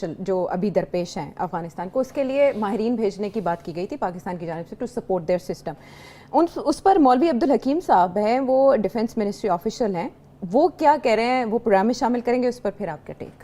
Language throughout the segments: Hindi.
जो अभी दरपेश हैं अफगानिस्तान को, उसके लिए माहिरीन भेजने की बात की गई थी पाकिस्तान की जानिब से टू सपोर्ट देयर सिस्टम। उस पर मौलवी अब्दुल हकीम साहब हैं, वो डिफेंस मिनिस्ट्री ऑफिशियल हैं, वो क्या कह रहे हैं, वो प्रोग्राम में शामिल करेंगे, उस पर फिर आपका टेक।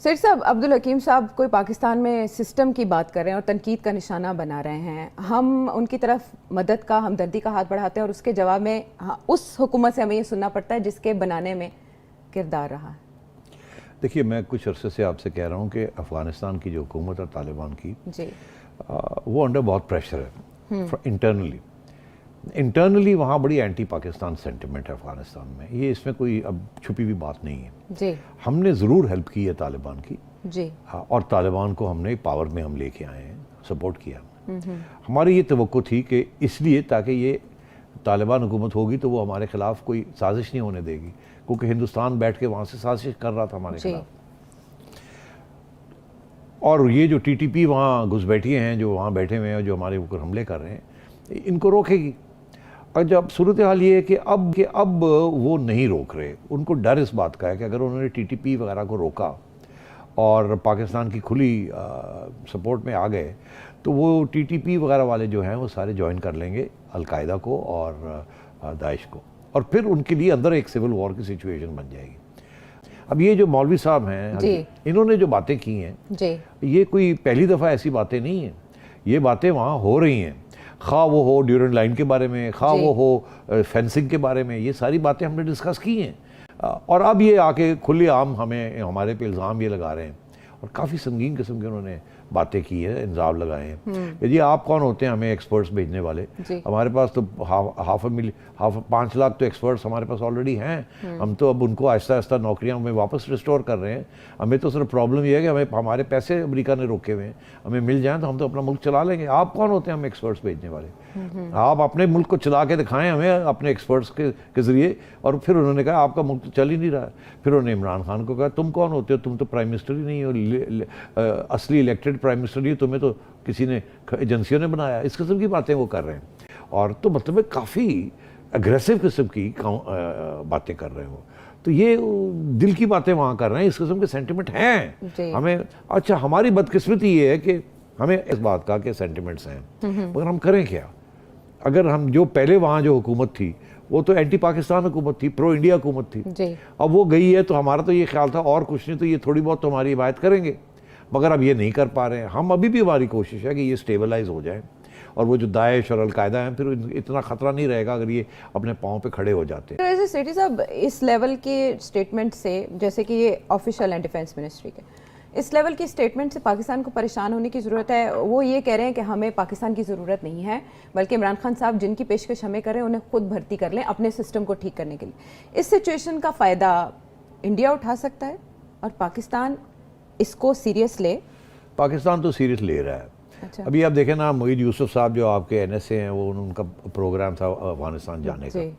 सर साहब, अब्दुल हकीम साहब कोई पाकिस्तान में सिस्टम की बात कर रहे हैं और तनकीद का निशाना बना रहे हैं। हम उनकी तरफ मदद का, हमदर्दी का हाथ बढ़ाते हैं और उसके जवाब में उस हुकूमत से हमें ये सुनना पड़ता है जिसके बनाने में किरदार रहा है। देखिए, मैं कुछ अरसे से आपसे कह रहा हूँ कि अफ़गानिस्तान की जो हुकूमत है तालिबान की जी, वो अंडर बहुत प्रेशर है इंटरनली वहाँ बड़ी एंटी पाकिस्तान सेंटिमेंट है अफ़गानिस्तान में। ये इसमें कोई अब छुपी हुई बात नहीं है जी। हमने ज़रूर हेल्प की है तालिबान की जी, और तालिबान को हमने पावर में हम लेके आए हैं, सपोर्ट किया। हमारी ये तवक्को थी कि इसलिए ताकि ये तालिबान हुकूमत होगी तो वो हमारे ख़िलाफ़ कोई साजिश नहीं होने देगी, क्योंकि हिंदुस्तान बैठ के वहाँ से साजिश कर रहा था हमारे खिलाफ। और ये जो टीटीपी वहाँ घुसपैठिए हैं जो वहाँ बैठे हुए हैं, जो हमारे ऊपर हमले कर रहे हैं, इनको रोकेगी। और जब सूरत हाल ये है कि अब वो नहीं रोक रहे, उनको डर इस बात का है कि अगर उन्होंने टीटीपी वगैरह को रोका और पाकिस्तान की खुली सपोर्ट में आ गए तो वो टीटीपी वगैरह वाले जो हैं वो सारे ज्वाइन कर लेंगे अलकायदा को और दाइश को, और फिर उनके लिए अंदर एक सिविल वॉर की सिचुएशन बन जाएगी। अब ये जो मौलवी साहब हैं, इन्होंने जो बातें की हैं ये कोई पहली दफ़ा ऐसी बातें नहीं हैं, ये बातें वहाँ हो रही हैं। खा वो हो ड्यूरेंट लाइन के बारे में, खा वो हो फेंसिंग के बारे में, ये सारी बातें हमने डिस्कस की हैं। और अब ये आके खुले आम हमें हमारे पे इल्ज़ाम ये लगा रहे हैं, और काफ़ी संगीन किस्म के उन्होंने बातें की है, इल्ज़ाम लगाए हैं। यदि आप कौन होते हैं हमें एक्सपर्ट्स भेजने वाले? हमारे पास तो हाफ 5 लाख तो एक्सपर्ट्स हमारे पास ऑलरेडी हैं। हम तो अब उनको आहिस्ता आहिस्ता नौकरियां में वापस रिस्टोर कर रहे हैं। हमें तो सिर्फ प्रॉब्लम ये है कि हमें हमारे पैसे अमेरिका ने रोके हुए हैं, हमें मिल जाएं तो हम तो अपना मुल्क चला लेंगे। आप कौन होते हैं हमें एक्सपर्ट्स भेजने वाले? आप अपने मुल्क को चला के दिखाएं हमें अपने एक्सपर्ट्स के ज़रिए। और फिर उन्होंने कहा आपका मुल्क तो चल ही नहीं रहा है। फिर उन्होंने इमरान खान को कहा तुम कौन होते हो, तुम तो प्राइम मिनिस्टर ही नहीं हो, असली इलेक्टेड प्राइम मिनिस्टर ही, तुम्हें तो किसी ने एजेंसियों ने बनाया। इस किस्म की बातें वो कर रहे हैं, और तो मतलब काफ़ी अग्रेसिव किस्म की बातें कर रहे हैं वो। तो ये दिल की बातें वहाँ कर रहे हैं, इस किस्म के सेंटिमेंट हैं हमें। अच्छा, हमारी बदकिस्मती ये है कि हमें इस बात का कि सेंटिमेंट्स हैं, मगर हम करें क्या? अगर हम जो पहले वहाँ जो हुकूमत थी वो तो एंटी पाकिस्तान हुकूमत थी, प्रो इंडिया हुकूमत थी। अब वो गई है तो हमारा तो ये ख्याल था और कुछ नहीं तो ये थोड़ी बहुत तो हमारी हिमायत करेंगे, मगर अब ये नहीं कर पा रहे हैं। हम अभी भी हमारी कोशिश है कि ये स्टेबलाइज हो जाए, और वो जो दाइश और अलकायदा है फिर इतना ख़तरा नहीं रहेगा अगर ये अपने पाँव पे खड़े हो जाते हैं। तो सेठी साहब, इस लेवल के स्टेटमेंट से, जैसे कि ये ऑफिशियल है डिफेंस मिनिस्ट्री के, इस लेवल की स्टेटमेंट से पाकिस्तान को परेशान होने की ज़रूरत है? वो ये कह रहे हैं कि हमें पाकिस्तान की ज़रूरत नहीं है, बल्कि इमरान खान साहब जिनकी पेशकश हमें कर रहे हैं उन्हें खुद भर्ती कर लें अपने सिस्टम को ठीक करने के लिए। इस सिचुएशन का फ़ायदा इंडिया उठा सकता है और पाकिस्तान इसको सीरियस ले? पाकिस्तान तो सीरियस ले रहा है। अच्छा। अभी आप देखें ना, मोईद यूसुफ साहब जो आपके NSA हैं, वो उनका प्रोग्राम था अफगानिस्तान जाने का।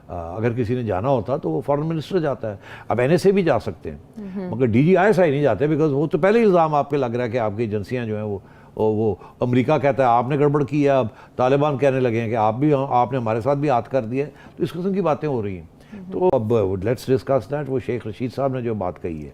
अगर किसी ने जाना होता तो वो फॉरेन मिनिस्टर जाता है। अब NSA भी जा सकते हैं, मगर DGISI नहीं जाते, बिकॉज वो तो पहले इल्ज़ाम आपके लग रहा है कि आपकी एजेंसियां जो हैं वो अमेरिका कहता है आपने गड़बड़ की है, अब तालिबान कहने लगे हैं कि आपने हमारे साथ भी हाथ कर दिया है। तो इस किस्म की बातें हो रही हैं। तो अब लेट्स डिस्कस दैट। वो शेख रशीद साहब ने जो बात कही है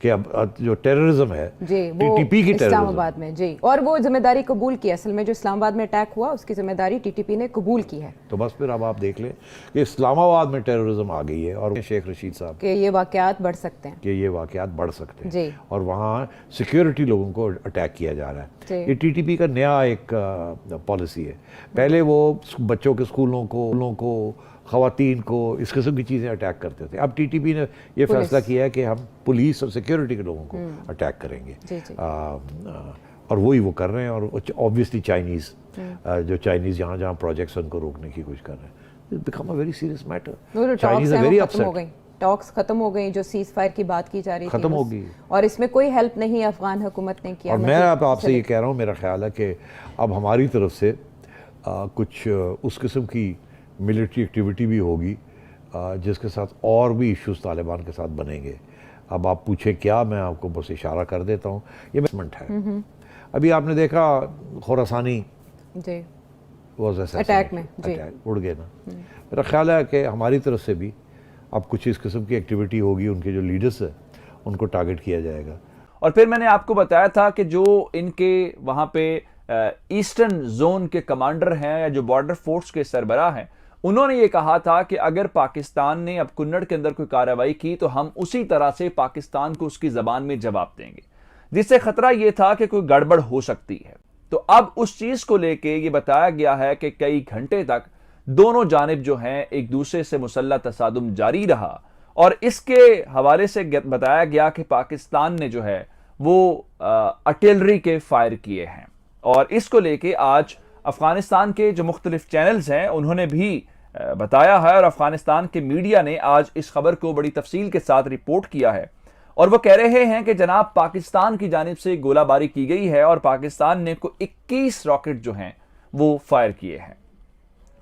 कि अब जो टेररिज्म है टीटीपी की इस्लामाबाद में जी, और वो जिम्मेदारी कबूल की, असल में जो इस्लामाबाद में अटैक हुआ उसकी जिम्मेदारी टीटीपी ने कबूल की है। तो बस फिर अब आप देख लें कि इस्लामाबाद में टेररिज्म आ गई है, और शेख रशीद साहब के ये वाकयात बढ़ सकते हैं जी। और वहाँ सिक्योरिटी लोगों को अटैक किया जा रहा है। ये टीटीपी का नया एक पॉलिसी है। पहले वो बच्चों के स्कूलों को ख़वातीन को इस किस्म की चीज़ें अटैक करते थे। अब टीटीपी ने यह फैसला किया है कि हम पुलिस और सिक्योरिटी के लोगों को अटैक करेंगे। और वही वो कर रहे हैं। और ऑब्वियसली चाइनीज़ जहाँ प्रोजेक्ट्स उनको रोकने की कोशिश कर रहे हैं। It's become a very serious matter. Chinese are very upset. Talks खत्म हो गई, जो सीज फायर की बात की जा रही थी खत्म हो गई, और इसमें कोई हेल्प नहीं अफगान हुकूमत ने किया। और मैं आपसे ये कह रहा हूँ, मेरा ख्याल है कि अब हमारी तरफ से कुछ उस किस्म की मिलिट्री एक्टिविटी भी होगी जिसके साथ और भी इश्यूज तालिबान के साथ बनेंगे। अब आप पूछें क्या, मैं आपको बस इशारा कर देता हूँ। ये इन्वेस्टमेंट है। अभी आपने देखा खुरासानी जी अटैक में उड़ गए ना। मेरा ख्याल है कि हमारी तरफ से भी अब कुछ इस किस्म की एक्टिविटी होगी, उनके जो लीडर्स है उनको टारगेट किया जाएगा। और फिर मैंने आपको बताया था कि जो इनके वहां पे ईस्टर्न जोन के कमांडर हैं या जो बॉर्डर फोर्स के सरबराह हैं, उन्होंने ये कहा था कि अगर पाकिस्तान ने अब कुन्नड़ के अंदर कोई कार्रवाई की तो हम उसी तरह से पाकिस्तान को उसकी जबान में जवाब देंगे, जिससे खतरा यह था कि कोई गड़बड़ हो सकती है। तो अब उस चीज को लेके ये बताया गया है कि कई घंटे तक दोनों जानिब जो हैं एक दूसरे से मुसल्लह तसादुम जारी रहा, और इसके हवाले से बताया गया कि पाकिस्तान ने जो है वो आर्टिलरी के फायर किए हैं। और इसको लेके आज अफगानिस्तान के जो मुख्तलिफ चैनल्स हैं उन्होंने भी बताया है, और अफगानिस्तान के मीडिया ने आज इस खबर को बड़ी तफसील के साथ रिपोर्ट किया है। और वो कह रहे हैं कि जनाब पाकिस्तान की जानिब से गोलाबारी की गई है और पाकिस्तान ने को 21 रॉकेट जो हैं वो फायर किए हैं।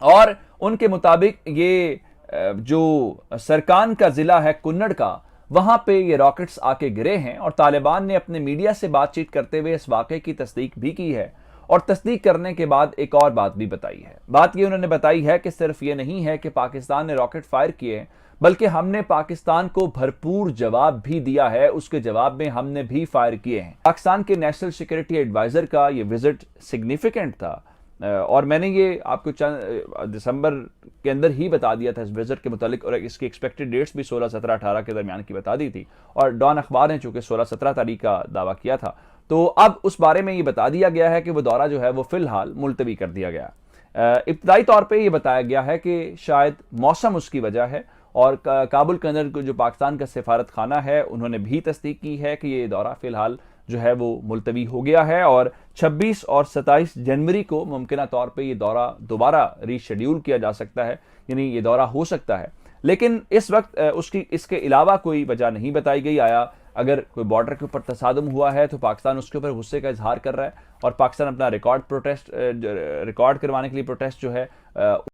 और उनके मुताबिक ये जो सरकान का जिला है कुन्नड़ का, वहां पे ये रॉकेट्स आके गिरे हैं। और तालिबान ने अपने मीडिया से बातचीत करते हुए इस वाक़े की तस्दीक भी की है, और तस्दीक करने के बाद एक और बात भी बताई है। बात ये उन्होंने बताई है कि सिर्फ ये नहीं है कि पाकिस्तान ने रॉकेट फायर किए, बल्कि हमने पाकिस्तान को भरपूर जवाब भी दिया है, उसके जवाब में हमने भी फायर किए हैं। पाकिस्तान के नेशनल सिक्योरिटी एडवाइजर का ये विजिट सिग्निफिकेंट था, और मैंने ये आपको दिसंबर के अंदर ही बता दिया था इस विजिट के मुतालिक, और इसकी एक्सपेक्टेड डेट्स भी 16, 17, 18 के दरमियान की बता दी थी। और डॉन अखबार ने चूंकि 16, 17 तारीख का दावा किया था, तो अब उस बारे में ये बता दिया गया है कि वो दौरा जो है वो फिलहाल मुलतवी कर दिया गया। इब्तदाई तौर पर यह बताया गया है कि शायद मौसम उसकी वजह है, और काबुल के अंदर जो पाकिस्तान का सफारत खाना है उन्होंने भी तस्दीक की है कि ये दौरा फिलहाल जो है वो मुलतवी हो गया है, और 26 और 27 जनवरी को मुमकिन तौर पे ये दौरा दोबारा रीशेड्यूल किया जा सकता है, यानी ये दौरा हो सकता है। लेकिन इस वक्त उसकी इसके अलावा कोई वजह नहीं बताई गई। आया अगर कोई बॉर्डर के ऊपर तसादुम हुआ है तो पाकिस्तान उसके ऊपर गुस्से का इजहार कर रहा है, और पाकिस्तान अपना रिकॉर्ड करवाने के लिए प्रोटेस्ट जो है